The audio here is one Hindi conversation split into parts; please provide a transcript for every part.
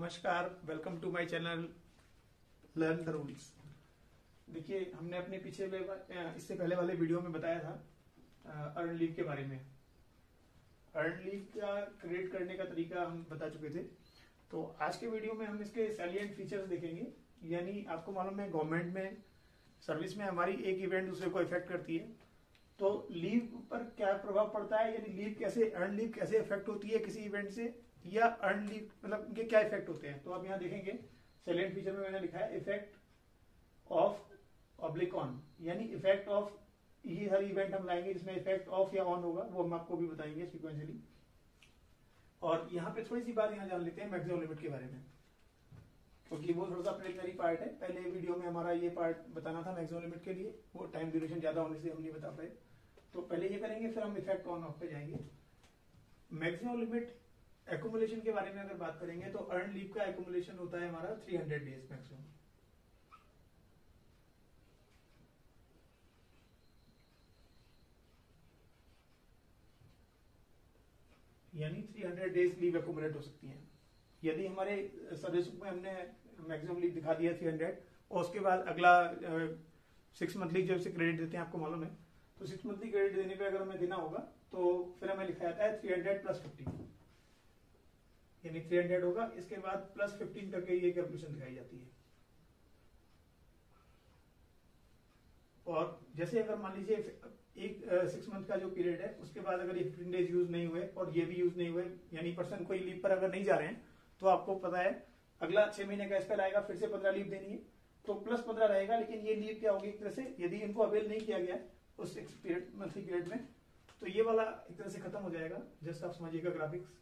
नमस्कार, welcome to my channel learn the rules. देखिए, हमने अपने इससे पहले वाले वीडियो में बताया था अर्न लीव के बारे में। अर्न लीव का क्रिएट करने का तरीका हम बता चुके थे। तो आज के वीडियो में हम इसके सैलिएंट फीचर्स देखेंगे। यानी आपको मालूम है, गवर्नमेंट में सर्विस में हमारी एक इवेंट दूसरे को इफेक्ट करती है, तो लीव पर क्या प्रभाव पड़ता है, यानी लीव कैसे, अर्न लीव कैसे इफेक्ट होती है किसी इवेंट से, या अर्न लीव मतलब इनके क्या इफेक्ट होते हैं। तो आप यहाँ देखेंगे सैलिएंट फीचर में मैंने लिखा है इफेक्ट ऑफ ऑब्लिक ऑन, यानी इफेक्ट ऑफ, ये सारी इवेंट हम लाएंगे जिसमें इफेक्ट ऑफ या ऑन होगा, वो हम आपको भी बताएंगे सिक्वेंशियली। और यहाँ पे थोड़ी सी बात यहाँ जान लेते हैं मैक्सिमम लिमिट के बारे में, क्योंकि वो थोड़ा सा प्रिलिमिनरी पार्ट है। पहले वीडियो में हमारा ये पार्ट बताना था मैक्सिमम लिमिट के लिए, वो टाइम ड्यूरेशन ज्यादा होने से हम नहीं बता पाए। तो पहले ये करेंगे, फिर हम इफेक्ट ऑन ऑफ पे जाएंगे। मैक्सिमम लिमिट एकुमुलेशन के बारे में अगर बात करेंगे तो अर्न लीव का एकुमुलेशन होता है हमारा 300 डेज मैक्सिमम। यानी 300 डेज लीव एकुमुलेट हो सकती है। यदि हमारे सर्विस में हमने मैक्सिमम लीव दिखा दिया 300 और उसके बाद अगला 6 मंथली जब से क्रेडिट देते हैं, आपको मालूम है, तो 6 मंथली क्रेडिट देने पे अगर हमें देना होगा तो फिर हमें लिखा जाता है 300 प्लस 15, यानी 300 होगा, इसके बाद प्लस 15 करके ये कैलकुलेशन दिखाई जाती है। और जैसे अगर मान लीजिए एक 6 मंथ का जो पीरियड है, उसके बाद अगर ये 15 डेज यूज नहीं हुए और ये भी यूज नहीं हुए, यानी पर्सन कोई लीव पर अगर नहीं जा रहे हैं, तो आपको पता है अगला 6 महीने का स्पेल आएगा, फिर से 15 लीव देनी है, तो प्लस 15 रहेगा। लेकिन ये लीव क्या होगी, एक तरह से यदि इनको अवेल नहीं किया गया उस मंथली पीरियड में, तो ये वाला एक तरह से खत्म हो जाएगा। जस्ट आप समझिएगा ग्राफिक्स,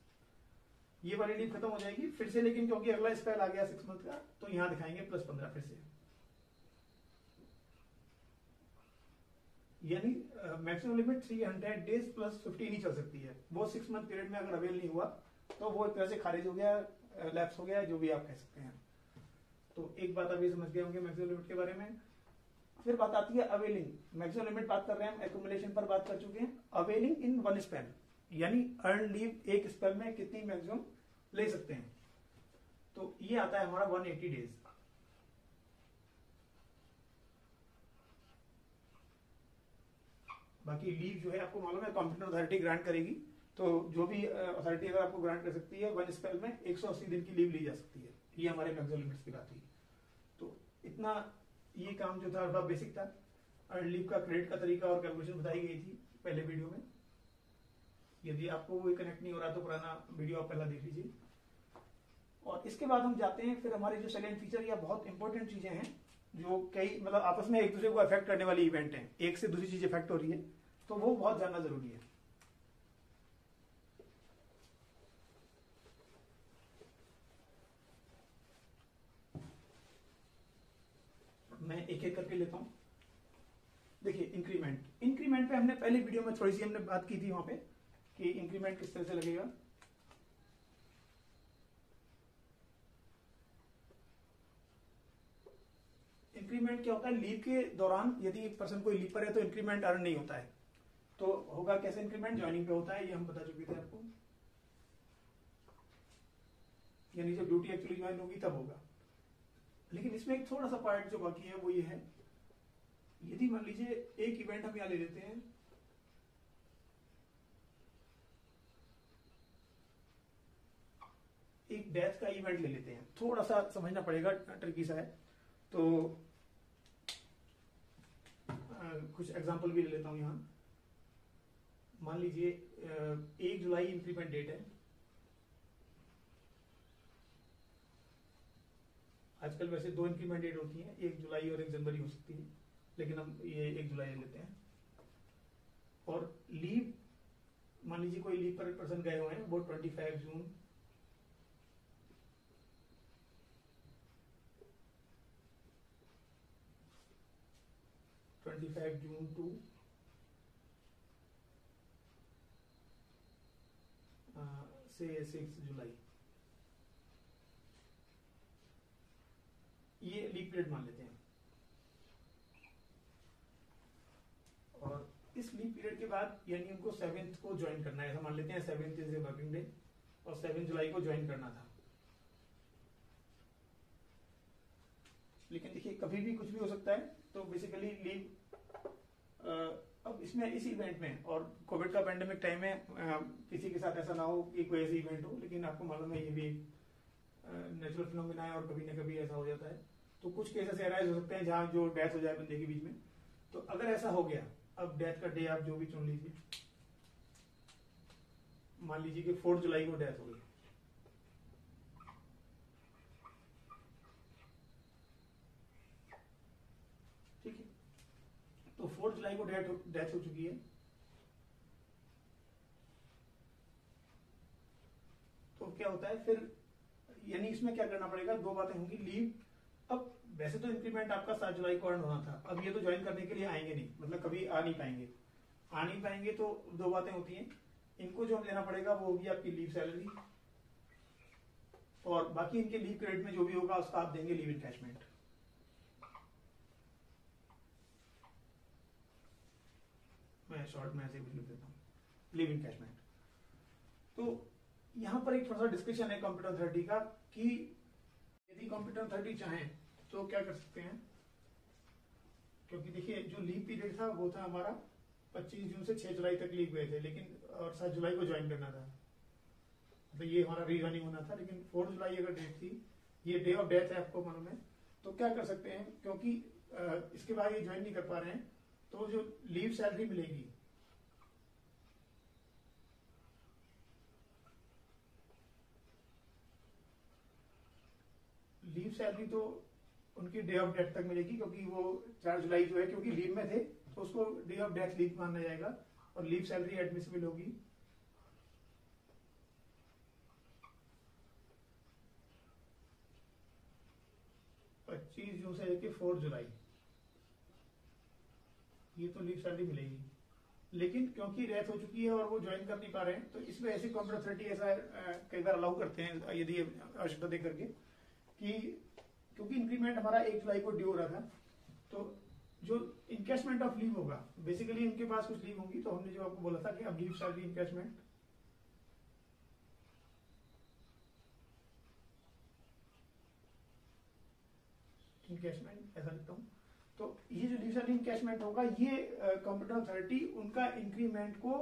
ये वाली लीव खत्म हो जाएगी फिर से, लेकिन क्योंकि अगला स्पेल आ गया 6 मंथ का, तो यहां दिखाएंगे प्लस 15 फिर से। यानी मैक्सिमम लिमिट 300 डेज प्लस 15 ही चल सकती है। वो 6 मंथ पीरियड में अगर अवेल नहीं हुआ तो वो एक तरह से खारिज हो गया, लैप्स हो गया, जो भी आप कह सकते हैं। तो एक बात आप ये समझ गए होंगे मैक्सिमम लिमिट के बारे में। फिर बात आती है अवेलिंग। मैक्सिमम लिमिट बात कर रहे हैं हम, एक्युमुलेशन पर बात कर चुके हैं। अवेलिंग इन वन स्पेल, यानी अर्न लीव एक स्पेल में कितनी मैक्सिमम ले सकते हैं, तो ये आता है हमारा 180 डेज। बाकी लीव जो है आपको मालूम है कॉम्पिटेंट अथॉरिटी ग्रांट करेगी, तो जो भी अथॉरिटी अगर आपको ग्रांट कर सकती है, वन स्पेल में 180 दिन की लीव ली जा सकती है। ये हमारे मैक्सिमम लिमिट्स की बात हुई। तो इतना ये काम जो था थोड़ा बेसिक था। अर्न लीव का क्रेडिट का तरीका और कैलकुलेशन बताई गई थी पहले वीडियो में। यदि आपको वो कनेक्ट नहीं हो रहा तो पुराना वीडियो आप पहला देख लीजिए। और इसके बाद हम जाते हैं फिर हमारे जो सैलिएंट फीचर या बहुत इंपॉर्टेंट चीजें हैं, जो कई मतलब आपस में एक दूसरे को अफेक्ट करने वाली इवेंट है, एक से दूसरी चीज इफेक्ट हो रही है, तो वो बहुत जानना जरूरी है। मैं एक एक करके लेता हूं। देखिए, इंक्रीमेंट पे हमने पहले वीडियो में थोड़ी सी हमने बात की थी वहां पे कि इंक्रीमेंट किस तरह से लगेगा। इंक्रीमेंट क्या होता है, लीव के दौरान यदि पर्सन कोई लीव पर है तो इंक्रीमेंट अर्न नहीं होता है। तो होगा कैसे इंक्रीमेंट, ज्वाइनिंग पे होता है, ये हम बता चुके थे आपको। यानी जब ड्यूटी एक्चुअली ज्वाइन होगी तब होगा। लेकिन इसमें एक थोड़ा सा पार्ट जो बाकी है वो ये है, यदि मान लीजिए एक इवेंट हम यहां ले लेते हैं, एक डेथ का इवेंट ले लेते हैं, थोड़ा सा समझना पड़ेगा, ट्रिकी सा है। तो कुछ एग्जांपल भी ले लेता हूं यहां। मान लीजिए 1 जुलाई इंक्रीमेंट डेट है। आजकल वैसे 2 इंक्रीमेंट डेट होती हैं, 1 जुलाई और 1 जनवरी हो सकती है, लेकिन हम ये 1 जुलाई ले लेते हैं। और लीव, मान लीजिए कोई लीव पर पर्सन गए हुए हैं, वो 25 जून, टू 6 जुलाई, ये लीव पीरियड मान लेते हैं। और इस लीव पीरियड के बाद यानी उनको 7th को ज्वाइन करना है, ऐसा मान लेते हैं 7th is a working day, और 7 जुलाई को ज्वाइन करना था। लेकिन देखिए कभी भी कुछ भी हो सकता है। तो बेसिकली लीव अब इसमें इस इवेंट में, और कोविड का पेंडेमिक टाइम है, किसी के साथ ऐसा ना हो कि कोई ऐसी इवेंट हो, लेकिन आपको मालूम है ये भी नेचुरल फिनोमिना है और कभी ना कभी ऐसा हो जाता है। तो कुछ केसेस अराइज हो सकते हैं जहां जो डेथ हो जाए बंदे के बीच में। तो अगर ऐसा हो गया, अब डेथ का डे आप जो भी चुन लीजिए, मान लीजिए कि 4 जुलाई को डेथ हो गई, ठीक है। तो 4 जुलाई को डेथ हो चुकी है। तो क्या होता है फिर, यानी इसमें क्या करना पड़ेगा, दो बातें होंगी। लीव, अब वैसे तो इंक्रीमेंट आपका 7 जुलाई को अर्न होना था, अब ये तो ज्वाइन करने के लिए आएंगे नहीं, मतलब कभी आ नहीं पाएंगे। तो दो बातें होती हैं, इनको जो देना पड़ेगा वो होगी आपकी लीव सैलरी, और बाकी इनके लीव क्रेडिट में जो भी होगा उसका आप देंगे लीव इनकैशमेंट। मैं शॉर्ट में ऐसे कुछ लिख देता हूँ, लीव इनकैशमेंट। तो यहां पर एक थोड़ा सा डिस्कशन है कंप्यूटर अथॉरिटी का, कि यदि कंप्यूटर अथॉरिटी चाहें तो क्या कर सकते हैं। क्योंकि देखिए जो लीव पीरियड था वो था हमारा 25 जून से 6 जुलाई तक लीव गए थे, लेकिन और 7 जुलाई को ज्वाइन करना था, तो ये हमारा रीरनिंग होना था। लेकिन 4 जुलाई अगर डेट थी, ये डे ऑफ डेथ है आपको मालूम है, तो क्या कर सकते हैं, क्योंकि इसके बाद ये ज्वाइन नहीं कर पा रहे हैं, तो जो लीव सैलरी मिलेगी, लीव सैलरी तो उनकी डे ऑफ डेथ तक मिलेगी, क्योंकि वो 4 जुलाई जो है, क्योंकि लीव में थे तो उसको डे ऑफ डेथ लीव माना जाएगा, और लीव सैलरी एडमिसिबल होगी 25 जून से लेके 4 जुलाई, ये तो लीव सैलरी मिलेगी। लेकिन क्योंकि डेथ हो चुकी है और वो ज्वाइन कर नहीं पा रहे हैं, तो इसमें ऐसी कंप्यूटर अथॉरिटी ऐसा कई बार अलाउ करते हैं, यदि आवश्यकता दे करके, कि क्योंकि इंक्रीमेंट हमारा 1 जुलाई को ड्यू हो रहा था, तो जो इनकैशमेंट ऑफ लीव होगा, बेसिकली इनके पास कुछ लीव होंगी, तो हमने जो आपको बोला था कि अब लीव सैलरी इनकैशमेंट, ऐसा लिखता हूं। तो ये जो लीव सैलरी इनकैशमेंट होगा, ये कंप्यूटर अथॉरिटी उनका इंक्रीमेंट को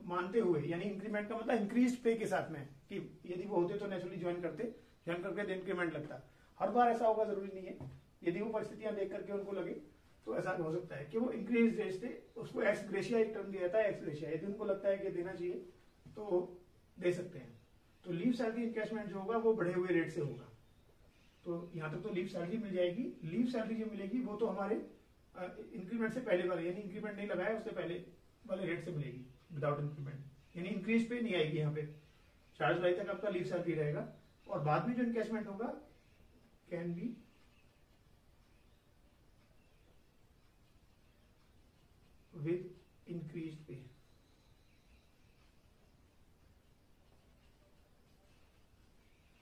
मानते हुए, यानी इंक्रीमेंट का मतलब इंक्रीज पे के साथ में, कि यदि वो होते तो नेचुरली ज्वाइन करके इंक्रीमेंट लगता। हर बार ऐसा होगा जरूरी नहीं है, यदि वो परिस्थितियां देख करके उनको लगे तो ऐसा हो सकता है कि वो इंक्रीज रेट से, उसको एक्स ग्रेशिया एक टर्म दिया जाता है, एक्स ग्रेशिया, यदि उनको लगता है कि देना चाहिए तो दे सकते हैं। तो लीव सैलरी इनकैशमेंट जो होगा वो बढ़े हुए रेट से होगा। तो यहां तक तो लीव सैलरी मिल जाएगी। लीव सैलरी जो मिलेगी वो तो हमारे इंक्रीमेंट से पहले वाले, यानी इंक्रीमेंट नहीं लगाया उससे पहले वाले रेट से मिलेगी, विदाउट इंक्रीमेंट, यानी इंक्रीज पे नहीं आएगी। यहाँ पे 4 जुलाई तक आपका लीव सैलरी रहेगा, और बाद में जो इनकैशमेंट होगा कैन बी विद इंक्रीज पे।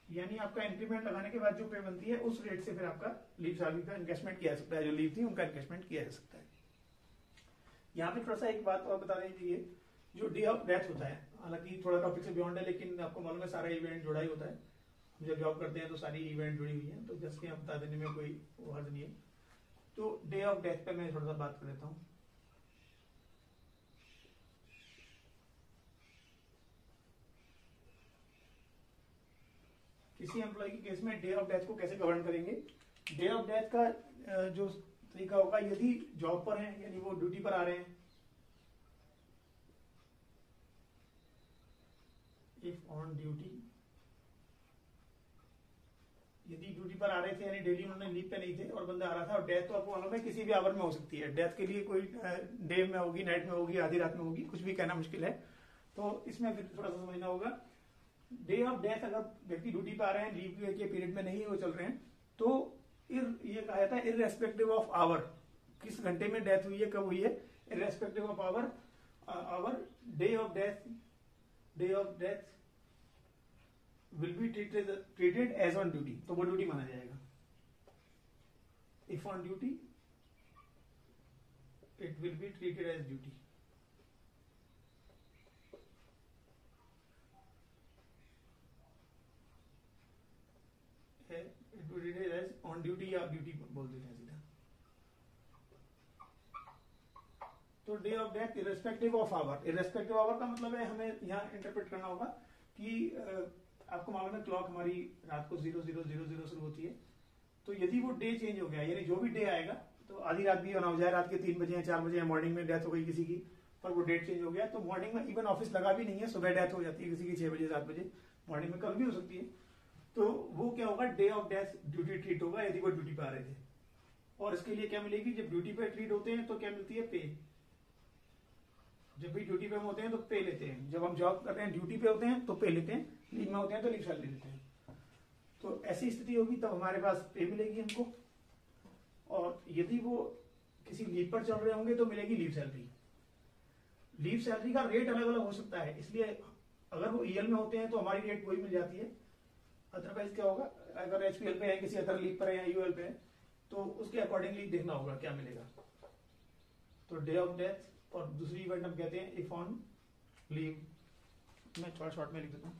यानी आपका इंक्रीमेंट लगाने के बाद जो पे बनती है उस रेट से फिर आपका लीव सैलरी का इन्वेस्टमेंट किया जा सकता है, जो लीव थी उनका इन्वेस्टमेंट किया जा सकता है। यहाँ पे थोड़ा सा एक बात और बता दीजिए, जो डे ऑफ डेथ होता है, हालांकि थोड़ा टॉपिक से बियॉन्ड है, लेकिन आपको मालूम है सारा इवेंट जुड़ा ही होता है, हम जब जॉब करते हैं तो सारी इवेंट जुड़ी हुई है, तो जस्ट यहाँ बता देने में कोई हर्ज नहीं है। तो डे ऑफ डेथ पे मैं थोड़ा सा बात कर लेता हूँ। किसी एम्प्लॉय के केस में डे ऑफ डेथ को कैसे गवर्न करेंगे। डे ऑफ डेथ का जो तरीका होगा, यदि जॉब पर हैं, यानी वो ड्यूटी पर आ रहे हैं, इफ ऑन ड्यूटी, यदि ड्यूटी पर आ रहे थे, यानी डेली उन्होंने लीव पे नहीं थे और बंदा आ रहा था, और डेथ तो आपको मालूम है किसी भी आवर में हो सकती है, डेथ के लिए कोई डे में होगी, नाइट में होगी, आधी रात में होगी, कुछ भी कहना मुश्किल है। तो इसमें फिर थोड़ा सा समझना होगा। डे ऑफ डेथ अगर व्यक्ति ड्यूटी पे आ रहे हैं, लीव के पीरियड में नहीं वो चल रहे हैं, तो ये कहा जाता है इररेस्पेक्टिव ऑफ आवर, किस घंटे में डेथ हुई है, कब हुई है, irrespective of hour day of death will be treated as on duty, तो वो ड्यूटी माना जाएगा। If on duty it will be treated as duty. On duty या ड्यूटी बोल देते हैं सीधा। तो day of death irrespective of hour, irrespective hour का मतलब है हमें यहाँ इंटरप्रेट करना होगा कि आपको मालूम है क्लॉक हमारी रात को 0000 शुरू होती है, तो यदि वो डे चेंज हो गया, यानी जो भी डे आएगा, तो आधी रात भी होना हो जाए, रात के 3 बजे या 4 बजे या मॉर्निंग में डेथ हो गई किसी की, पर वो डेट चेंज हो गया, तो मॉर्निंग में इवन ऑफिस लगा भी नहीं है, सुबह डेथ हो जाती है किसी की 6 बजे 7 बजे, मॉर्निंग में कल भी हो सकती है, तो वो क्या होगा, day of death duty treat होगा यदि वो ड्यूटी पे आ रहे थे। और इसके लिए क्या मिलेगी, जब ड्यूटी पे ट्रीट होते हैं तो क्या मिलती है, पे। जब भी ड्यूटी पे हम होते हैं तो पे लेते हैं, जब हम जॉब कर रहे हैं ड्यूटी पे होते हैं तो पे लेते हैं, लीव में होते हैं तो लीव सैलरी लेते हैं। तो ऐसी स्थिति होगी तब हमारे पास पे मिलेगी हमको, और यदि वो किसी लीव पर चल रहे होंगे तो मिलेगी लीव सैलरी। लीव सैलरी का रेट अलग अलग हो सकता है, इसलिए अगर वो ईएल में होते हैं तो हमारी रेट वही मिल जाती है। अदरवाइज क्या होगा, अगर एचपीएल पे है, किसी अदर लीव पर है या यूएल पे है, तो उसके अकॉर्डिंगली देखना होगा क्या मिलेगा। तो डे ऑफ डेथ, और दूसरी इवेंट हम कहते हैं इफ ऑन लीव, मैं थोड़ा शॉर्ट में लिख देता हूँ।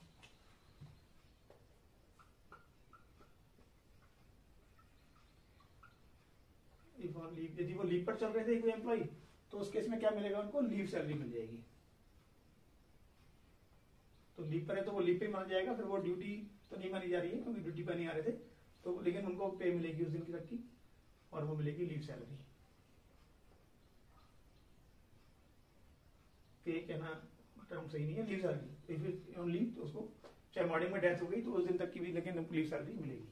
इफ ऑन लीव, यदि वो लीव पर चल रहे थे कोई एम्प्लॉय, तो उस केस में क्या मिलेगा, उनको लीव सैलरी मिल जाएगी। तो लीव पर है तो वो लीव पे माना जाएगा, फिर वो ड्यूटी तो नहीं मानी जा रही है क्योंकि ड्यूटी पर नहीं आ रहे थे, तो लेकिन उनको पे मिलेगी उस दिन की तक की, और वो मिलेगी लीव सैलरी। पे कहना टर्म सही नहीं है, leave salary. If it on leave तो उसको चाहे मॉर्निंग में डेथ हो गई तो उस दिन तक की भी लेकिन लीव सैलरी मिलेगी।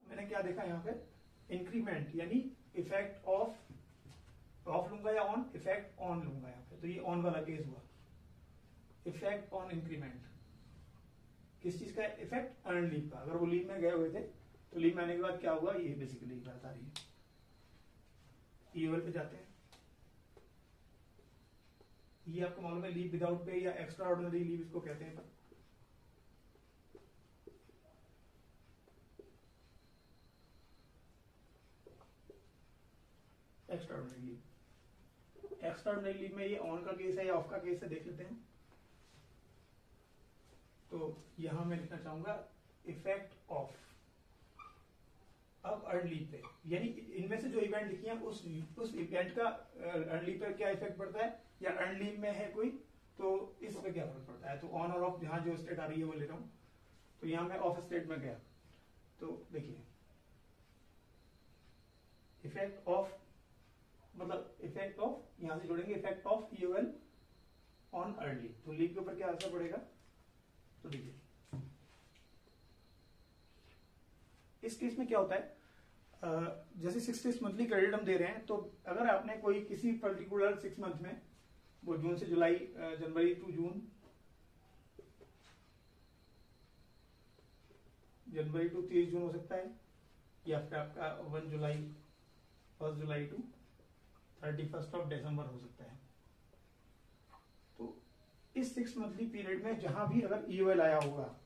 मैंने क्या देखा यहाँ पे, इंक्रीमेंट यानी इफेक्ट ऑफ लूंगा या ऑन, इफेक्ट ऑन लूंगा यहाँ पे, तो ये ऑन वाला केस हुआ। इफेक्ट ऑन इंक्रीमेंट, किस चीज का इफेक्ट, अर्न लीव का। अगर वो लीव में गए हुए थे तो लीव में आने के बाद क्या होगा, ये बेसिकली बता रही है। ईओएल पे जाते हैं, ये आपको मालूम है लीव विदाउट पे या एक्स्ट्रा ऑर्डिनरी लीव इसको कहते हैं। Extra ordinary leave, extra ordinary leave में ये ऑन का केस है या ऑफ का केस है देख लेते हैं। तो यहां मैं लिखना चाहूंगा इफेक्ट ऑफ। अब अर्न लीव पे, यानी इनमें से जो इवेंट लिखी है उस इवेंट का अर्न लीव पे क्या इफेक्ट पड़ता है, या अर्न लीव में है कोई तो इस पे क्या फर्क पड़ता है। तो ऑन और ऑफ, जहां जो स्टेट आ रही है वो ले रहा हूं। तो यहां मैं ऑफ स्टेट में गया, तो देखिए इफेक्ट ऑफ मतलब इफेक्ट ऑफ, यहां से जोड़ेंगे effect of EOL on earn leave. तो लीव के ऊपर क्या असर पड़ेगा, तो देखिए इस केस में क्या होता है, जैसे 6 मंथली क्रेडिट हम दे रहे हैं, तो अगर आपने कोई किसी पर्टिकुलर 6 मंथ में, वो जून से जुलाई, जनवरी टू जून, जनवरी टू 30 जून हो सकता है, या फिर आपका 1 जुलाई 1 जुलाई टू 31 ऑफ दिसंबर हो सकता है। तो इस 6 मंथली पीरियड में जहां भी अगर ईओएल आया होगा,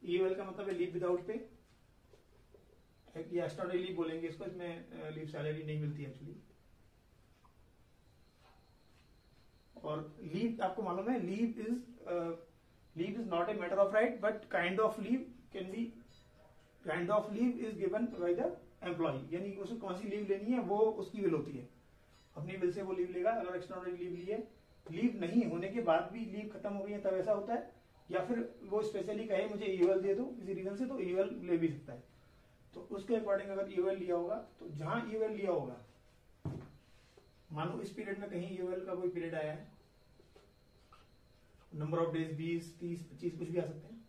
ईओएल का मतलब है लीव विदाउट पे या एक्स्ट्राऑर्डिनरी लीव बोलेंगे इसको, इसमें लीव सैलरी नहीं मिलती एक्चुअली। और लीव आपको मालूम है, leave is not a matter of right, but kind of leave can be, kind of leave is given by the employer, यानी उसे कौन सी लीव लेनी है वो उसकी विल होती है, अपनी विल से वो लीव लेगा। अगर एक्स्ट्राऑर्डिनरी लीव ली है, लीव नहीं होने के बाद भी लीव खत्म हो गई है तब ऐसा होता है, या फिर वो स्पेशली कहे मुझे ईओएल दे दो किसी रीजन से, तो ईओएल ले भी सकता है। तो उसके अकॉर्डिंग अगर ईओएल लिया होगा, तो जहां ईओएल लिया होगा, मानो इस पीरियड में कहीं ईओएल का कोई पीरियड आया है, नंबर ऑफ डेज 20, 30, 25 कुछ भी आ सकते हैं,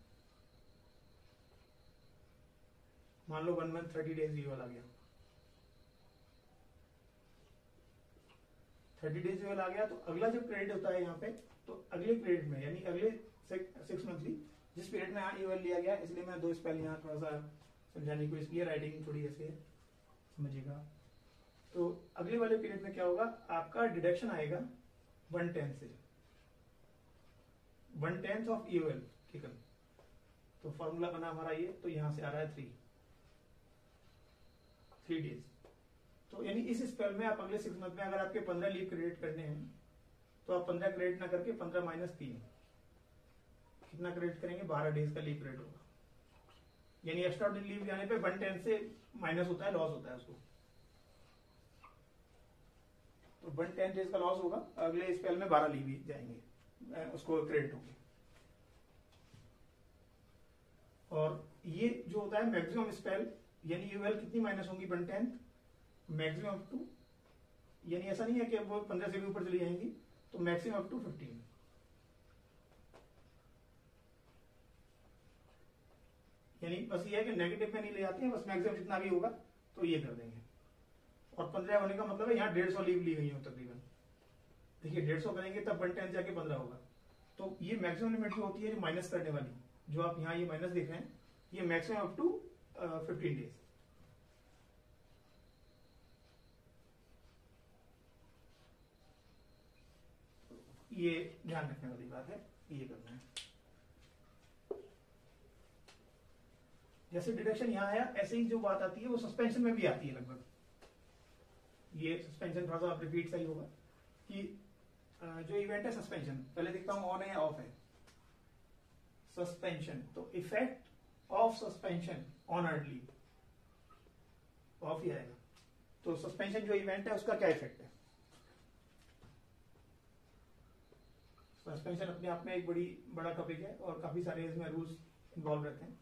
मान लो 1 मंथ 30 डेज ईओएल आ गया, 30 डेज ईओएल आ गया, तो अगला जब क्रेडिट होता है यहाँ पे, तो अगले क्रेडिट में यानी अगले 6 मंथली जिस पीरियड में यहाँ ईओएल लिया गया, इसलिए मैं 2 स्पेल यहाँ थोड़ा सा समझाने की कोशिश की है, राइटिंग थोड़ी ऐसे है, समझिएगा। तो अगले वाले पीरियड में क्या होगा, आपका डिडक्शन आएगा 1/10 से, 1/10 ऑफ ईओएल किकन। तो फॉर्मूला बना हमारा ये, तो यहां से आ रहा है 3 डेज। तो यानी इस स्पेल में आप अगले 6 मंथ में अगर आपके 15 लीव क्रेडिट करने हैं, तो आप 15 क्रेडिट ना करके 15 - 3 कितना क्रेडिट करेंगे, 12 डेज का लीव क्रेडिट होगा। यानी एक्स्ट्रा लीव जाने पे 110 से माइनस होता है, लॉस होता है उसको। तो 110 डेज का लॉस होगा, अगले स्पेल में 12 लीव जाएंगे, उसको क्रेडिट होंगे। और ये जो होता है मैक्सिमम स्पेल, यानी यूएल कितनी माइनस होंगी, 110 मैक्सिमम अप टू, यानी ऐसा नहीं है कि वो 15 से भी ऊपर चली जाएंगी, तो मैक्सिमम अप टू 15। यानी बस ये है कि नेगेटिव में नहीं ले जाते हैं, बस मैक्सिमम जितना भी होगा तो ये कर देंगे। और 15 होने का मतलब है यहाँ 150 लीव ली गई हो तकरीबन। देखिए 150 करेंगे तब 110 जाके 15 होगा। तो ये मैक्सिमम लिमिट जो होती है, जो माइनस करने वाली, जो आप यहाँ ये माइनस देख रहे हैं, ये मैक्सिमम अप टू 15 डेज। ये ध्यान रखने वाली बात है, ये करना है। जैसे डिडक्शन यहाँ आया, ऐसे ही जो बात आती है वो सस्पेंशन में भी आती है लगभग। ये सस्पेंशन थोड़ा सा आप रिपीट सही होगा कि जो इवेंट है सस्पेंशन, पहले देखता हूं ऑन है या ऑफ है। सस्पेंशन, तो effect of suspension on earned leave, of ही आएगा। तो सस्पेंशन जो इवेंट है उसका क्या इफेक्ट है। सस्पेंशन अपने आप में एक बड़ा टॉपिक है और काफी सारे इसमें रूल्स इन्वॉल्व रहते हैं,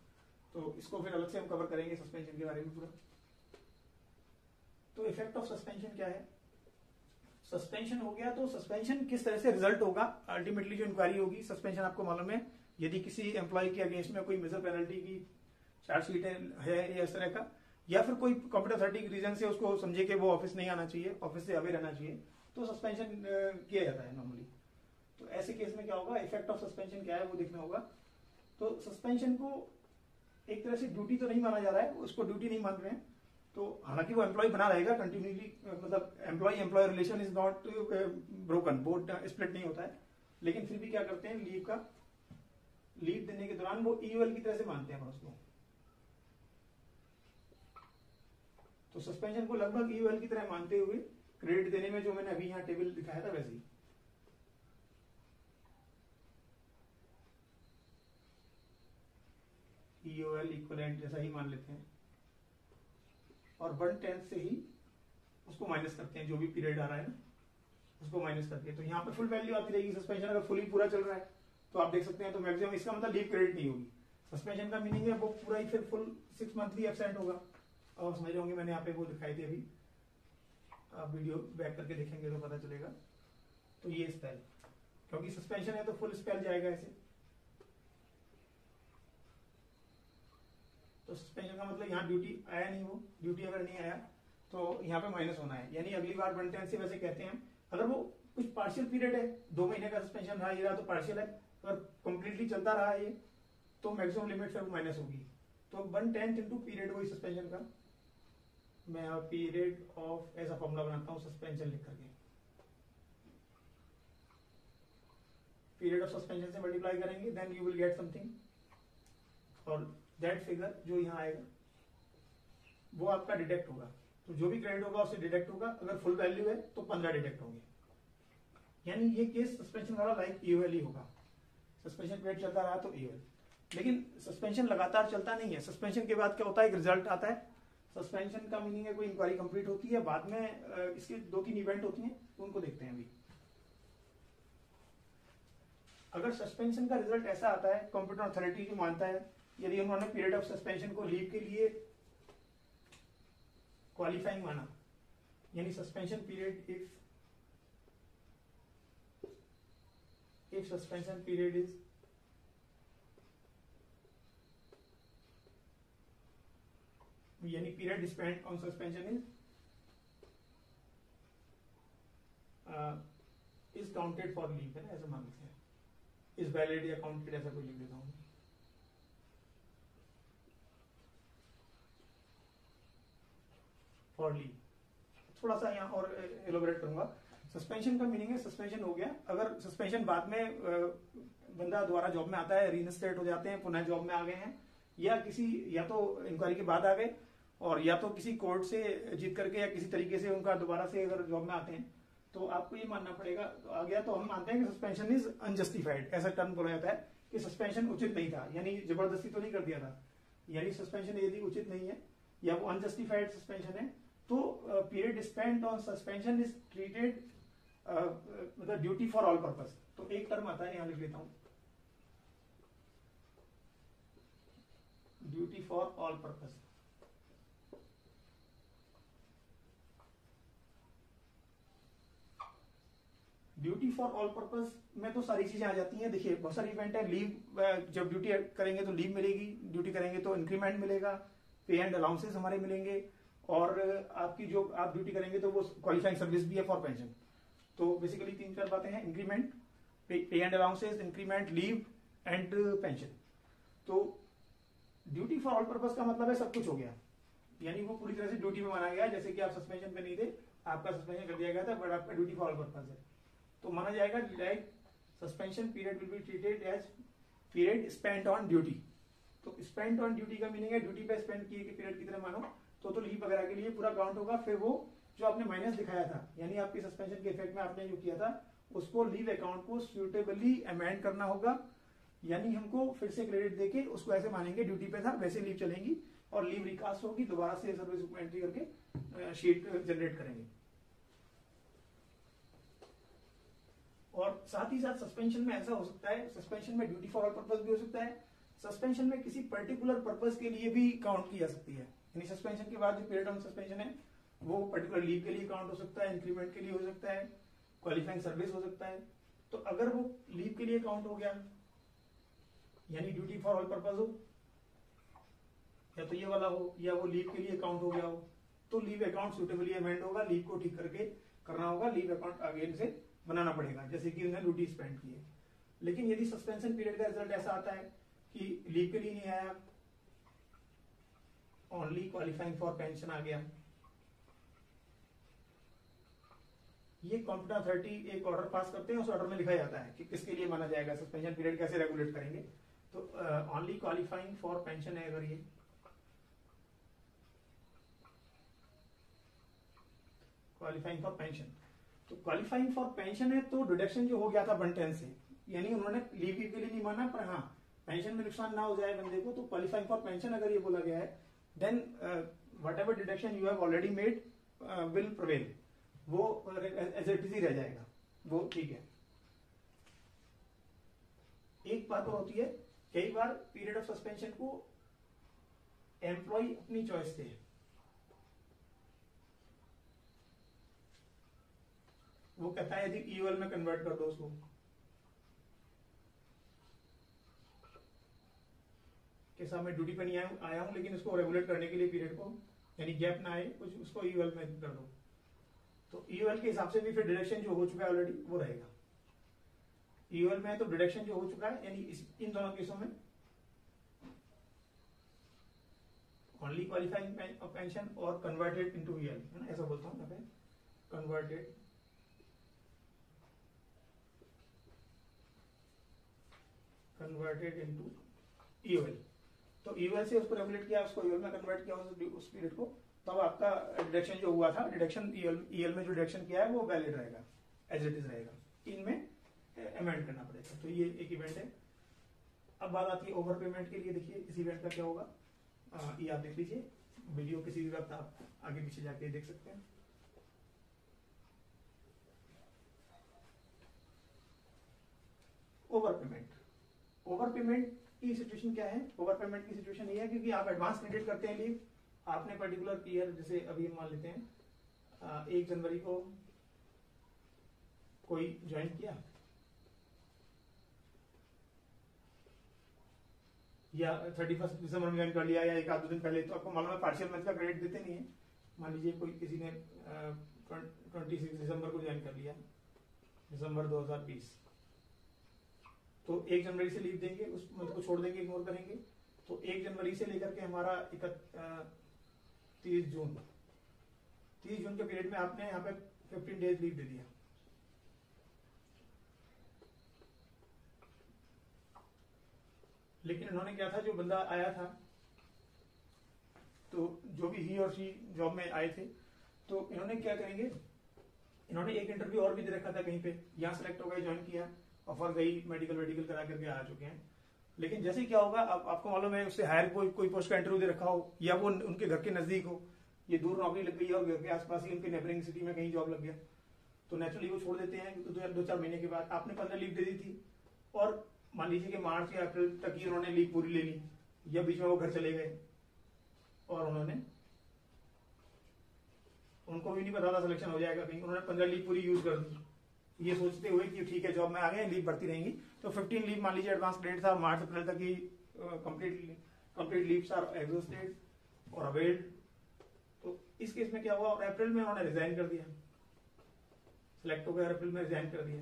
तो इसको फिर अलग से हम कवर करेंगे सस्पेंशन के बारे में पूरा। तो इफेक्ट ऑफ सस्पेंशन क्या है। सस्पेंशन हो गया तो सस्पेंशन किस तरह से रिजल्ट होगा, अल्टीमेटली जो इंक्वायरी होगी। सस्पेंशन आपको मालूम है, यदि किसी एम्प्लॉय के अगेंस्ट में कोई मेजर पेनल्टी की चार्जशीट है या इस तरह का, या फिर कोई कॉम्पिटेंट अथॉरिटी के रीजन से उसको समझे कि वो ऑफिस नहीं आना चाहिए, ऑफिस से अवे रहना चाहिए, तो सस्पेंशन किया जाता है नॉर्मली। तो ऐसे केस में क्या होगा, इफेक्ट ऑफ सस्पेंशन क्या है वो देखना होगा। तो सस्पेंशन को एक तरह से ड्यूटी तो नहीं माना जा रहा है, उसको ड्यूटी नहीं मान रहे हैं, तो हालांकि वो एम्प्लॉय बना रहेगा कंटिन्यूली, मतलब employer employee relation is not broken, board split नहीं होता है, लेकिन फिर भी क्या करते हैं, लीव देने के दौरान वो ईयूएल की तरह से मानते हैं उसको। तो सस्पेंशन को लगभग ईयूएल की तरह मानते हुए क्रेडिट देने में, जो मैंने अभी यहाँ टेबल दिखाया था वैसे ही। ईओएल इक्विवेलेंट जैसा ही मान लेते हैं और 1/10 से ही उसको माइनस करते हैं, जो भी पीरियड आ रहा है ना उसको माइनस करके। तो यहाँ पे फुल वैल्यू आती रहेगी। सस्पेंशन अगर फुली पूरा चल रहा है तो आप देख सकते हैं, तो मैक्सिमम, इसका मतलब लीव क्रेडिट नहीं होगी। सस्पेंशन का मीनिंग है वो पूरा ही फिर फुल 6 मंथ भी एब्सेंट होगा। और समझ होंगे, मैंने यहाँ पे वो दिखाई थी अभी, आप वीडियो बैक करके देखेंगे तो पता चलेगा। तो ये स्पेल, क्योंकि सस्पेंशन है तो फुल स्पेल जाएगा ऐसे। तो सस्पेंशन का मतलब यहाँ ड्यूटी आया नहीं, वो ड्यूटी अगर नहीं आया तो यहाँ पे माइनस होना है। यानी अगली बार 1/10 से वैसे कहते हैं, अगर वो कुछ पार्शियल पीरियड है, 2 महीने का सस्पेंशन रहा, ये रहा तो पार्शियल है, अगर कंप्लीटली चलता रहा ये तो मैक्सिमम लिमिट फिर माइनस होगी। तो 1/10 इंटू पीरियड वही सस्पेंशन का, मैं पीरियड ऑफ ऐसा फॉर्मूला बनाता हूँ सस्पेंशन लिख करके, पीरियड ऑफ सस्पेंशन से मल्टीप्लाई करेंगे, then you will get something, और दैट फिगर जो यहाँ आएगा वो आपका डिडक्ट होगा। तो जो भी क्रेडिट होगा उससे डिडक्ट होगा। अगर फुल वैल्यू है तो 15 डिडक्ट होंगे। यानी ये केस सस्पेंशन वाला लाइक ईओएल ही होगा। सस्पेंशन पीरियड चलता रहा तो ईओएल, लेकिन सस्पेंशन लगातार चलता नहीं है। सस्पेंशन के बाद क्या होता है, एक रिजल्ट आता है। सस्पेंशन का मीनिंग है कोई इंक्वायरी कंप्लीट होती है, बाद में इसके 2-3 इवेंट होती हैं, उनको देखते हैं अभी। अगर सस्पेंशन का रिजल्ट ऐसा आता है, कॉम्पिटेंट अथॉरिटी जो मानता है, यदि उन्होंने पीरियड ऑफ सस्पेंशन को लीव के लिए क्वालिफाइंग माना, यानी suspension period if suspension period is यानी period spent on suspension is counted for leave, है ना, ऐसा मान लेते हैं, इज वैलिड या काउंटेड, ऐसा कोई लिख देता हूं फॉर लीव। थोड़ा सा यहाँ और एलोबरेट करूंगा। सस्पेंशन का मीनिंग है सस्पेंशन हो गया, अगर सस्पेंशन बाद में बंदा दोबारा जॉब में आता है, रीइंस्टेट हो जाते हैं, पुनः जॉब में आ गए हैं, या तो इंक्वायरी के बाद आ गए, और या तो किसी कोर्ट से जीत करके या किसी तरीके से उनका दोबारा से अगर जॉब में आते हैं, तो आपको ये मानना पड़ेगा। तो आ गया तो हम मानते हैं कि सस्पेंशन इज अनजस्टिफाइड, ऐसा टर्म बोला जाता है कि सस्पेंशन उचित नहीं था, यानी जबरदस्ती तो नहीं कर दिया था, यानी सस्पेंशन यदि उचित नहीं है या वो अनजस्टिफाइड सस्पेंशन है तो period spent on suspension is treated मतलब ड्यूटी फॉर ऑल पर्पस। तो एक टर्म आता है, यहां लिख लेता हूं, duty for all purpose. Duty for all purpose में तो सारी चीजें आ जाती हैं। देखिए बहुत सारी इवेंट है, लीव जब ड्यूटी करेंगे तो लीव मिलेगी, ड्यूटी करेंगे तो इंक्रीमेंट मिलेगा, पे एंड अलाउंसेस हमारे मिलेंगे, और आपकी जो आप ड्यूटी करेंगे तो वो क्वालिफाइंग सर्विस भी है फॉर पेंशन। तो बेसिकली 3-4 बातें हैं, इंक्रीमेंट, पे and allowances, increment, leave and pension. तो ड्यूटी फॉर ऑल पर्पस का मतलब है सब कुछ हो गया, यानी वो पूरी तरह से ड्यूटी में माना गया। जैसे कि आप सस्पेंशन पे नहीं थे, आपका सस्पेंशन कर दिया गया था, बट आपका ड्यूटी फॉर ऑल पर्पस है, तो माना जाएगा like suspension period will be treated as period spent on duty. तो स्पेंट ऑन ड्यूटी का मीनिंग है ड्यूटी पे स्पेंड किए के पीरियड की तरह मानो, तो लीव वगैरह के लिए पूरा काउंट होगा। फिर वो जो आपने माइनस दिखाया था, यानी आपकी सस्पेंशन के इफेक्ट में आपने जो किया था, उसको लीव अकाउंट को सुटेबली अमेंड करना होगा, यानी हमको फिर से क्रेडिट देके उसको ऐसे मानेंगे ड्यूटी पे था वैसे लीव चलेंगी, और लीव रिकास्ट होगी, दोबारा से सर्विस बुक एंट्री करके शीट जनरेट करेंगे। और साथ ही साथ सस्पेंशन में ऐसा हो सकता है, सस्पेंशन में ड्यूटी फॉर ऑल पर्पस भी हो सकता है, सस्पेंशन में किसी पर्टिकुलर पर्पस के लिए भी काउंट की जा सकती है, यानी सस्पेंशन के बाद जो पीरियड ऑफ सस्पेंशन है वो पर्टिकुलर लीव के लिए काउंट हो सकता है, इंक्रीमेंट के लिए हो सकता है, क्वालिफाइंग सर्विस हो सकता है। तो अगर वो लीव के लिए काउंट हो गया, यानी ड्यूटी फॉर ऑल पर्पस हो, या तो ये वाला हो, या वो लीव के लिए काउंट हो गया हो, तो लीव अकाउंट सुटेबली अमेंड होगा, लीव को ठीक करके करना होगा, लीव अकाउंट अगेन से बनाना पड़ेगा, जैसे कि उन्हें ड्यूटी स्पेंड की है। लेकिन यदि सस्पेंशन पीरियड का रिजल्ट ऐसा आता है कि लीव के लिए नहीं आया, ओनली क्वालिफाइंग फॉर पेंशन आ गया, ये कॉम्पिटेंट अथॉरिटी एक ऑर्डर पास करते हैं, उस ऑर्डर में लिखा जाता है कि किसके लिए माना जाएगा, सस्पेंशन पीरियड कैसे रेगुलेट करेंगे। तो ओनली क्वालिफाइंग फॉर पेंशन है, अगर ये क्वालिफाइंग फॉर पेंशन, तो क्वालिफाइंग फॉर पेंशन है तो डिडक्शन जो हो गया था 110 से, यानी उन्होंने लीव के लिए नहीं माना, पर हाँ पेंशन में नुकसान ना हो जाए बंदे को, तो क्वालिफाइंग फॉर पेंशन अगर ये बोला गया है, then whatever deduction you have already made will prevail, वो एज इट इज ही रह जाएगा, वो ठीक है। एक बात और होती है, कई बार पीरियड ऑफ सस्पेंशन को एम्प्लॉय अपनी चॉइस से, वो कहता है यदि ईओएल में कन्वर्ट कर दो उसको, कि साहब मैं ड्यूटी पे नहीं आया हूं लेकिन इसको रेगुलेट करने के लिए पीरियड को, यानी गैप ना आए कुछ, उसको ईओएल में कर दो, तो ईओएल के हिसाब से भी फिर डिडक्शन जो हो चुका है ऑलरेडी वो रहेगा। ईओएल में तो डिडक्शन जो हो चुका है, यानी इन दोनों केसों में ओनली क्वालिफाइंग पेंशन और कन्वर्टेड इनटू ईओएल, है ना, ऐसा बोलता हूं यहाँ पे, कन्वर्टेड इनटू ईओएल। तो ईओएल से उसको रेगुलेट किया, उसको ईओएल में कन्वर्ट किया उस पीरियड को, तब आपका डिडक्शन जो हुआ था, डिडक्शन ईओएल में जो डिडक्शन किया है वो वैलिड रहेगा, एज इट इज रहेगा, इनमें अमेंड करना पड़ेगा। तो ये एक इवेंट है। अब बात आती है ओवर पेमेंट के लिए। देखिए इस इवेंट का क्या होगा, ये आप देख लीजिए, वीडियो किसी भी वक्त आप आगे पीछे जाके देख सकते हैं। ओवर पेमेंट की सिचुएशन क्या है? ओवर पेमेंट की सिचुएशन ये है क्योंकि आप एडवांस क्रेडिट करते हैं लीव, आपने पर्टिकुलर ईयर, जैसे अभी हम मान लेते हैं 1 जनवरी को कोई ज्वाइन किया, या 31 दिसंबर में ज्वाइन कर लिया, या एक आध दो दिन पहले, तो आपको मालूम है पार्शियल मंथ का क्रेडिट देते नहीं है। मान लीजिए कोई किसी ने 26 दिसंबर को ज्वाइन कर लिया, दिसंबर 2020, तो 1 जनवरी से लीव देंगे, उस मंथ को छोड़ देंगे, इग्नोर करेंगे। तो 1 जनवरी से लेकर के हमारा 30 जून के पीरियड में आपने यहाँ पे 15 डेज लीव दे दिया। लेकिन इन्होंने क्या था, जो बंदा आया था, तो जो भी ही और सी जॉब में आए थे, तो इन्होंने क्या करेंगे, इन्होंने एक इंटरव्यू और भी दे रखा था कहीं पे, यहाँ सेलेक्ट हो गए, ज्वाइन किया, ऑफर गई, मेडिकल करा करके आ चुके हैं, लेकिन जैसे क्या होगा, अब आपको मालूम है उससे हायर कोई पोस्ट का इंटरव्यू दे रखा हो, या वो उनके घर के नजदीक हो, ये दूर नौकरी लग गई है और घर के आसपास ही उनके नेबरिंग सिटी में कहीं जॉब लग गया, तो नेचुरली वो छोड़ देते हैं। तो 2-4 महीने के बाद आपने 15 लीव दे दी थी, और मान लीजिए कि मार्च या अप्रैल तक ही उन्होंने लीव पूरी ले ली, या बीच में वो घर चले गए और उनको भी नहीं पता था सिलेक्शन हो जाएगा कहीं, उन्होंने 15 लीव पूरी यूज कर दी, ये सोचते हुए कि ठीक है जॉब में आ गए, लीव बढ़ती रहेंगी। तो 15 लीव मान लीजिए एडवांस क्रेडिट था, मार्च अप्रैल तक ही कंप्लीट लीव्स आर एग्जॉस्टेड और अवेल्ड। तो इस केस में क्या हुआ, और अप्रैल में उन्होंने रिजाइन कर दिया, सिलेक्ट हो गया, अप्रैल में रिजाइन कर दिया।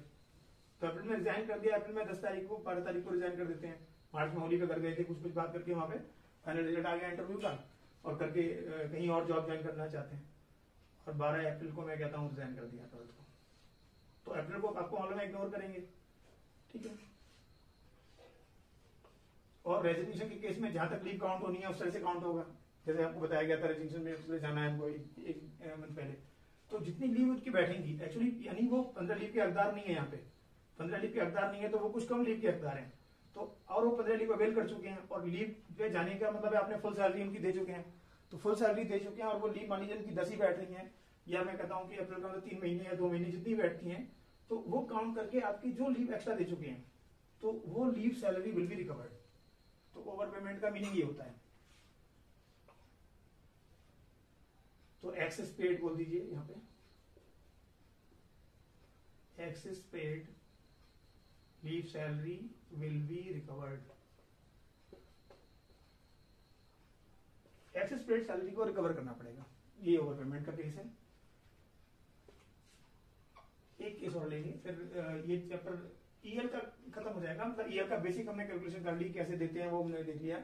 तो अप्रैल में रिजाइन कर दिया, अप्रैल में 10 तारीख को 12 तारीख को रिजाइन कर देते हैं। मार्च में होली पे घर गए थे, कुछ बात करके वहां पे फाइनल रिजल्ट आ गया इंटरव्यू का, और करके कहीं और जॉब ज्वाइन करना चाहते हैं, और 12 अप्रैल को मैं कहता हूँ रिजाइन कर दिया 12 को। तो अप्रैल को आपको मालूम है इग्नोर करेंगे, ठीक है। और रेजिग्नेशन के केस में जहां तक लीव काउंट होनी है उस तरह से काउंट होगा, जैसे आपको बताया गया था रेजिग्नेशन में उससे जाना है हमको एक मंथ पहले। तो जितनी लीव उनकी बैठेंगी एक्चुअली, यानी वो 15 लीव के हकदार नहीं है, यहाँ पे 15 लीव के हकदार नहीं है, तो वो कुछ कम लीव के हकदार हैं। तो और वो 15 लीव अवेल कर चुके हैं, और लीव पे जाने का मतलब है आपने फुल सैलरी उनकी दे चुके हैं, तो फुल सैलरी दे चुके हैं, और वो लीव मान लीजिए उनकी 10 ही बैठ रही है, या मैं कहता हूँ कि अप्रैल का 3 महीने या 2 महीने जितनी बैठती हैं, तो वो काउंट करके आपकी जो लीव एक्स्ट्रा दे चुके हैं, तो वो leave salary will be recovered. तो ओवर पेमेंट का मीनिंग ये होता है। तो एक्सेस पेड बोल दीजिए यहाँ पे, excess paid leave salary will be recovered. Excess paid salary को रिकवर करना पड़ेगा, ये ओवर पेमेंट का केस है। एक केस और लेंगे, फिर ये चैप्टर ईएल का खत्म हो जाएगा। मतलब ईएल का बेसिक हमने कैलकुलेशन कर ली, कैसे देते हैं वो हमने देख लिया,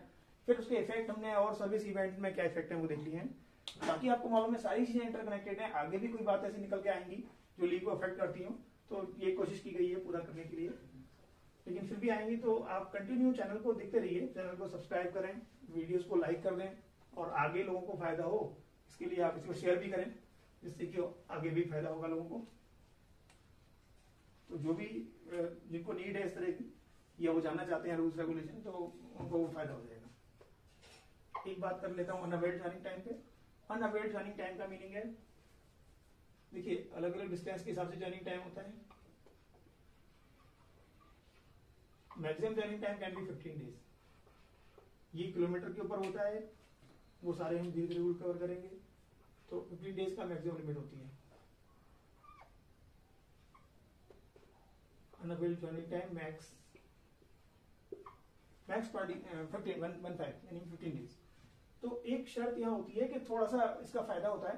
फिर उसके इफेक्ट हमने और सर्विस इवेंट में क्या इफेक्ट है वो देख लिए हैं। बाकी आपको मालूम है सारी चीजें इंटरकनेक्टेड हैं, आगे भी कोई बात ऐसी निकल के आएंगी जो लीव को अफेक्ट करती हो, तो ये कोशिश की गई है पूरा करने के लिए, लेकिन फिर भी आएंगी। तो आप कंटिन्यू चैनल को देखते रहिए, चैनल को सब्सक्राइब करें, वीडियोस को लाइक कर दें, और आगे लोगों को फायदा हो इसके लिए आप इसको शेयर भी करें, जिससे कि आगे भी फायदा होगा लोगों को। तो जो भी जिनको नीड है इस तरह की, या वो जानना चाहते हैं रूल्स रेगुलेशन, तो उनको वो फायदा हो जाएगा। एक बात कर लेता हूँ अनअवेल्ड जॉइनिंग टाइम पे। अनअवेल्ड जॉइनिंग टाइम का मीनिंग है, देखिए अलग अलग डिस्टेंस के हिसाब से जॉइनिंग टाइम होता है। Maximum joining time can be 15 days, ये किलोमीटर के ऊपर होता है, वो सारे हम धीरे धीरे कवर करेंगे। तो 15 डेज का मैक्सिमम लिमिट होती है। अनअवेल्ड जॉइनिंग टाइम मैक्स 15 यानी 15 डेज। तो एक शर्त यहाँ होती है कि थोड़ा सा इसका फायदा होता है।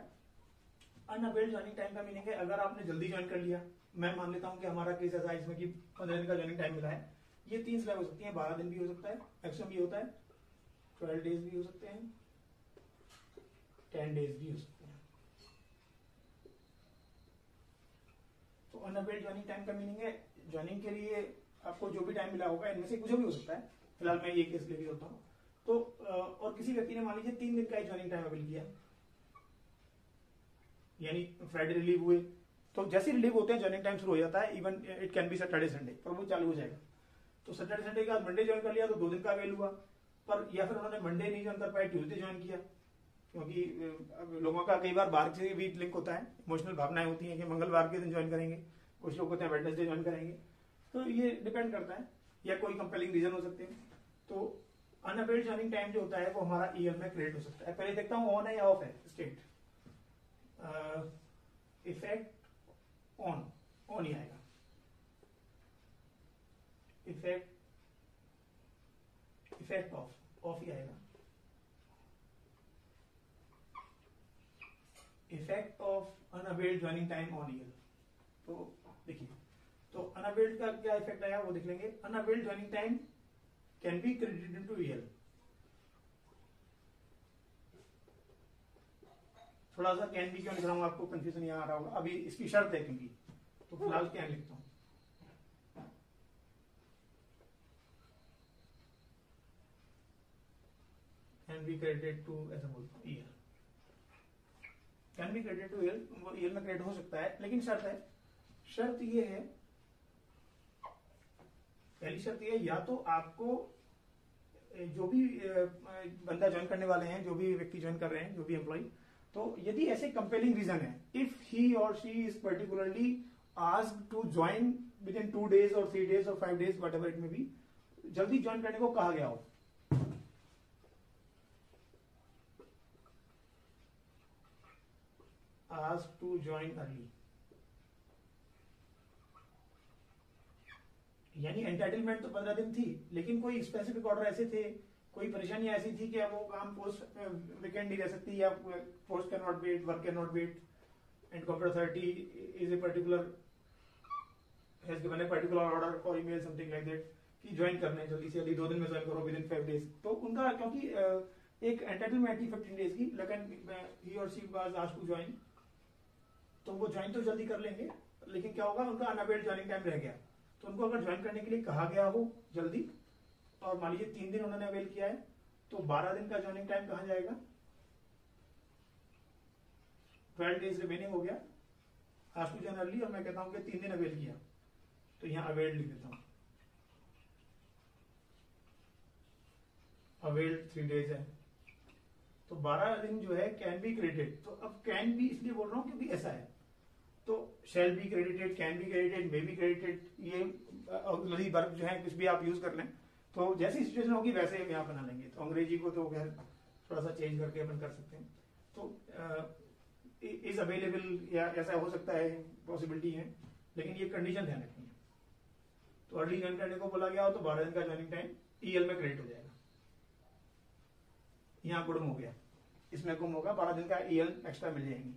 अनअवेल्ड जॉइनिंग टाइम का मीनिंग है अगर आपने जल्दी ज्वाइन कर लिया, मैं मान लेता हूँ कि हमारा केस ऐसा है इसमें कि 15 दिन का ज्वाइनिंग टाइम मिला है, ये 3 स्लैब हो सकती है, 12 दिन भी हो सकता है, मैक्सिमम ये होता है 12 डेज भी हो सकते हैं, 10 डेज भी हो सकते हैं। तो अनअवेल्ड ज्वाइनिंग टाइम का मीनिंग है ज्वाइनिंग के लिए आपको जो भी टाइम मिला होगा, इनमें से कुछ भी हो सकता है, फिलहाल मैं ये केस लेके होता हूँ। तो और किसी व्यक्ति ने मान लीजिए 3 दिन का ज्वाइनिंग टाइम अवेल किया, यानी फ्राइडे रिलीव हुए, तो जैसे रिलीव होते हैं ज्वाइनिंग टाइम शुरू हो जाता है। Even it can be Saturday Sunday, पर वो चालू हो जाएगा। तो सैटरडे संडे के बाद मंडे ज्वाइन कर लिया तो 2 दिन का अवेल हुआ, पर या फिर उन्होंने मंडे नहीं ज्वाइन कर पाए, ट्यूसडे ज्वाइन किया, क्योंकि लोगों का कई बार बार से भी लिंक होता है, इमोशनल भावनाएं होती हैं कि मंगलवार के दिन ज्वाइन करेंगे, कुछ लोग होते हैं वेडनेसडे ज्वाइन करेंगे। तो ये डिपेंड करता है, या कोई कंपेलिंग रीजन हो सकते हैं। तो अनअवेल्ड ज्वाइनिंग टाइम जो होता है वो हमारा ईयर में क्रिएट हो सकता है। पहले देखता हूँ ऑन है या ऑफ है स्टेट। इफेक्ट ऑन ही आएगा, इफेक्ट ऑफ ही आएगा। Effect of unavailed joining time on year. तो देखिए, तो अनअवेल्ड का क्या इफेक्ट आया वो देख लेंगे। Unavailed joining time can be credited into year. थोड़ा सा कैन बी क्यों लिख रहा हूं, आपको कंफ्यूजन यहाँ आ रहा होगा, अभी इसकी शर्त है क्योंकि, तो फिलहाल कैन लिखता हूं। कैन बी क्रेडिटेड टू, ऐसा बोलता हूं, year. Can be credited two year, वो ईयर में क्रेडिट हो सकता है, लेकिन शर्त है, शर्त ये है, पहली शर्त ये है या तो आपको जो भी बंदा ज्वाइन करने वाले हैं, जो भी व्यक्ति ज्वाइन कर रहे हैं, जो भी एम्प्लॉय, तो यदि ऐसे कंपेलिंग रीजन है, इफ ही और she is particularly asked to join within 2 days और 3 days और 5 days, whatever it may be, जल्दी ज्वाइन करने को कहा गया हो, asked to join early, यानी एंटाइटलमेंट तो 15 दिन थी, लेकिन कोई स्पेसिफिक ऑर्डर ऐसे थे, कोई परेशानी ऐसी थी कि अब वो काम पोस्ट वीकेंड नहीं रह सकती, या post can not wait, work can not wait, and corporate authority is a particular has given a particular order और ईमेल समथिंग लाइक दैट कि ज्वाइन करना है जल्दी से जल्दी, 2 दिन में ज्वाइन करो विद इन 5 days। तो उनका क्योंकि एक एंटाइटलमेंट थी 15 days की, लेकिन ही और she was asked to join, तो वो ज्वाइन तो जल्दी कर लेंगे, लेकिन क्या होगा, उनका अनअवेल्ड ज्वाइनिंग टाइम रह गया। तो उनको अगर ज्वाइन करने के लिए कहा गया हो जल्दी, और मान लीजिए 3 दिन उन्होंने अवेल किया है, तो 12 दिन का ज्वाइनिंग टाइम कहाँ जाएगा, 12 days रिमेनिंग हो गया, आज टू ज्वाइन अर्ली, और मैं कहता हूं कि 3 दिन अवेल किया, तो यहाँ अवेल्ड लिख देता हूं, अवेल्ड 3 days है, तो 12 दिन जो है कैन बी क्रेडिटेड। तो अब कैन बी इसलिए बोल रहा हूं क्योंकि ऐसा है, तो shall be credited, can be credited, may be credited, ये ऑक्सिलरी वर्ब जो है कुछ भी आप यूज कर लें, तो जैसी सिचुएशन होगी वैसे हम यहाँ बना लेंगे। तो अंग्रेजी को तो खैर थोड़ा सा चेंज करके अपन कर सकते हैं। तो इज अवेलेबल या ऐसा हो सकता है, पॉसिबिलिटी है, लेकिन ये कंडीशन ध्यान रखनी है। तो अर्ली ज्वाइन करने को बोला गया हो तो 12 दिन का ज्वाइनिंग टाइम ईएल में क्रेडिट हो जाएगा, यहाँ गुम हो गया, इसमें गुम होगा, 12 दिन का ईएल एक्स्ट्रा मिल जाएंगी।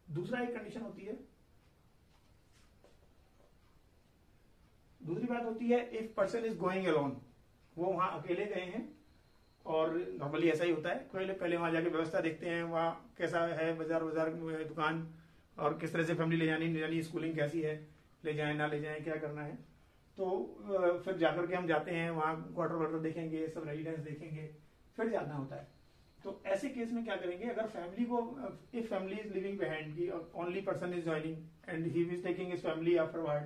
दूसरा एक कंडीशन होती है, दूसरी बात होती है if person is going alone, वो वहां अकेले गए हैं, और नॉर्मली ऐसा ही होता है, पहले वहां जाके व्यवस्था देखते हैं वहां कैसा है, बाजार दुकान, और किस तरह से फैमिली ले जानी, स्कूलिंग कैसी है, ले जाए ना ले जाए, क्या करना है। तो फिर जाकर के हम जाते हैं वहां, क्वार्टर वार्टर देखेंगे, सब रेजिडेंस देखेंगे, फिर जाना होता है। तो ऐसे केस में क्या करेंगे, अगर फैमिली को, if family is living behind की only person is joining and he is taking his family afterward,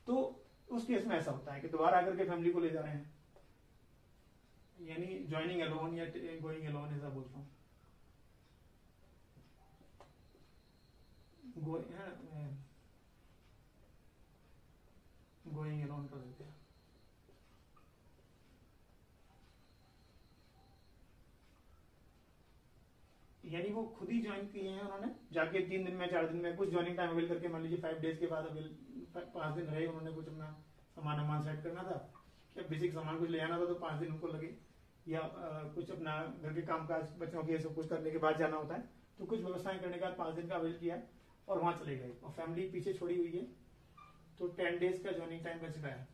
तो उस केस में ऐसा होता है कि दोबारा आकर के फैमिली को ले जा रहे हैं, यानी ज्वाइनिंग अलोन या गोइंग अलोन ऐसा बोलता हूँ, गोइंग अलोन कर देते हैं। यानी वो खुद ही ज्वाइन किए हैं उन्होंने, जाके 3 दिन में 4 दिन में कुछ ज्वाइनिंग टाइम अवेल करके, मान लीजिए 5 days के बाद अवेल 5 दिन रहे, उन्होंने कुछ अपना सामान सेट करना था, या बेसिक सामान कुछ ले आना था, तो 5 दिन उनको लगे, या कुछ अपना घर के काम काज बच्चों के सब कुछ करने के बाद जाना होता है, तो कुछ व्यवस्थाएं करने के बाद 5 दिन का अवेल किया और वहां चले गए, और फैमिली पीछे छोड़ी हुई है, तो 10 days का ज्वाइनिंग टाइम बच रहा है।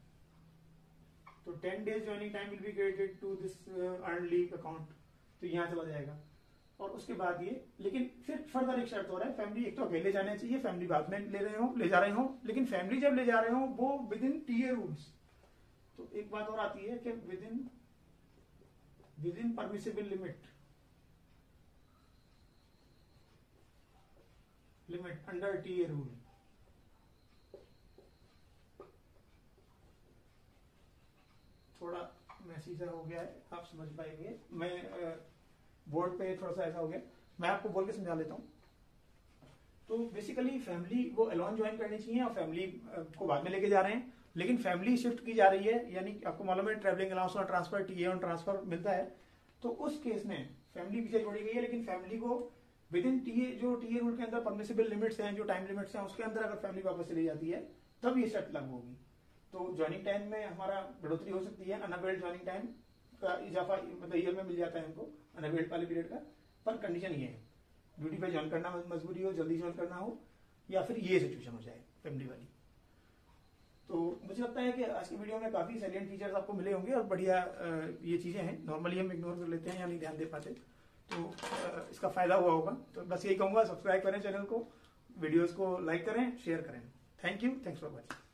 तो 10 days joining time will be credited to this earn leave account, तो यहाँ चला जाएगा। और उसके बाद ये, लेकिन फिर फर्दर एक शर्त हो रहा है, फैमिली एक तो अकेले जाने चाहिए, फैमिली बाद में ले जा रहे हो, लेकिन फैमिली जब ले जा रहे हो वो विद इन टीए रूल्स। तो एक बात और आती है कि with in permissible limit under TA rule. थोड़ा मैसी सा हो गया है, आप समझ पाएंगे, मैं बोर्ड पे थोड़ा सा ऐसा हो गया, मैं आपको बोल के समझा लेता हूँ। तो बेसिकली फैमिली वो अलोन ज्वाइन करनी चाहिए, और फैमिली को बाद में लेके जा रहे हैं, लेकिन फैमिली शिफ्ट की जा रही है, यानी आपको मालूम है ट्रैवलिंग अलाउंस और ट्रांसफर, टीए ऑन ट्रांसफर मिलता है। तो उस केस में फैमिली पीछे जोड़ी गई है, लेकिन फैमिली को विद इन टीए, जो टीए रूल के अंदर परमिसिबल लिमिट्स हैं, जो टाइम लिमिट्स हैं, उसके अंदर अगर फैमिली वापस चली जाती है तब ये शर्त लागू होगी। तो ज्वाइनिंग टाइम में हमारा बढ़ोतरी हो सकती है, अनअवेल्ड ज्वाइनिंग टाइम का इजाफा मतलब ईयर में मिल जाता है हमको अनअवेल्ड वाले पीरियड का, पर कंडीशन ये है ड्यूटी पे ज्वाइन करना मजबूरी हो, जल्दी ज्वाइन करना हो, या फिर ये सिचुएशन हो जाए फैमिली वाली। तो मुझे लगता है कि आज की वीडियो में काफी सैलिएंट फीचर्स आपको मिले होंगे, और बढ़िया ये चीजें हैं, नॉर्मली हम इग्नोर कर लेते हैं या नहीं ध्यान दे पाते, तो इसका फायदा हुआ होगा। तो बस यही कहूंगा, सब्सक्राइब करें चैनल को, वीडियोस को लाइक करें, शेयर करें। Thank you, thanks for watching.